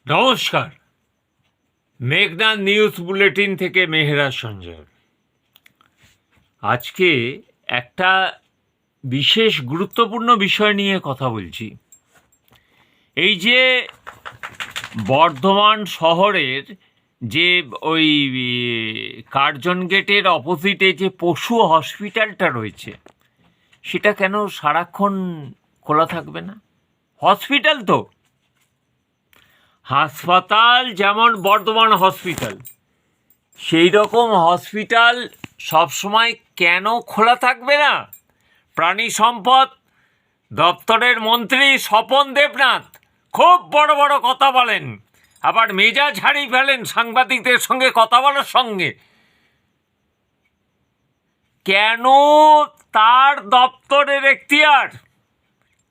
নমস্কার, মেঘনা news bulletin থেকে মেহরাজ সঞ্জয়। আজকে একটা বিশেষ গুরুত্বপূর্ণ বিষয় নিয়ে কথা বলছি। এই যে বর্ধমান শহরের যে ওই কার্জন গেটের অপোজিটে যে পশু হসপিটালটা রয়েছে, সেটা কেন সারাক্ষণ খোলা থাকবে না? হসপিটাল তো, হাসপাতাল যেমন বর্ধমান হসপিটাল, সেই রকম হসপিটাল সবসময় কেন খোলা থাকবে না? প্রাণী সম্পদ দপ্তরের মন্ত্রী স্বপন দেবনাথ খুব বড় বড় কথা বলেন, আবার মেজাজ হারিয়ে ফেলেন সাংবাদিকদের সঙ্গে কথা বলার সঙ্গে। কেন তার দপ্তরের এখতিয়ার,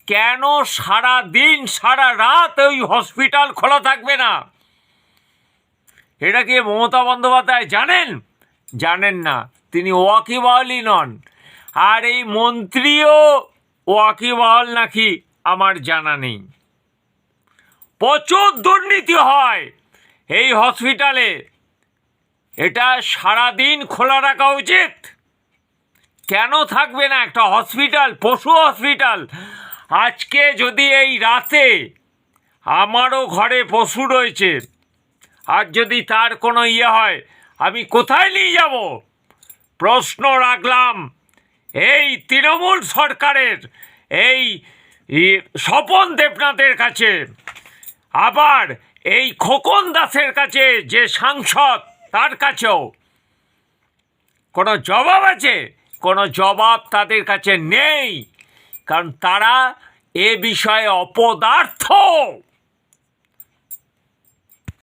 কেন সারা দিন সারা রাত ওই হসপিটাল খোলা থাকবে না? এটা কি মমতা বন্দ্যোপাধ্যায় জানেন? জানেন না, তিনি ওয়াকিবহালই নন। আর এই মন্ত্রীও ওয়াকিবহাল নাকি আমার জানা নেই। প্রচুর দুর্নীতি হয় এই হসপিটালে, এটা সারাদিন খোলা রাখা উচিত। কেন থাকবে না একটা হসপিটাল, পশু হসপিটাল? আজকে যদি এই রাতে, আমারও ঘরে পশু রয়েছে, আর যদি তার কোনো হয়, আমি কোথায় নিয়ে যাব? প্রশ্ন রাখলাম এই তৃণমূল সরকারের এই স্বপন দেবনাথের কাছে, আবার এই খোকন দাসের কাছে যে সাংসদ, তার কাছেও। কোনো জবাব আছে? কোনো জবাব তাদের কাছে নেই, কারণ তারা এ বিষয়ে অপদার্থ।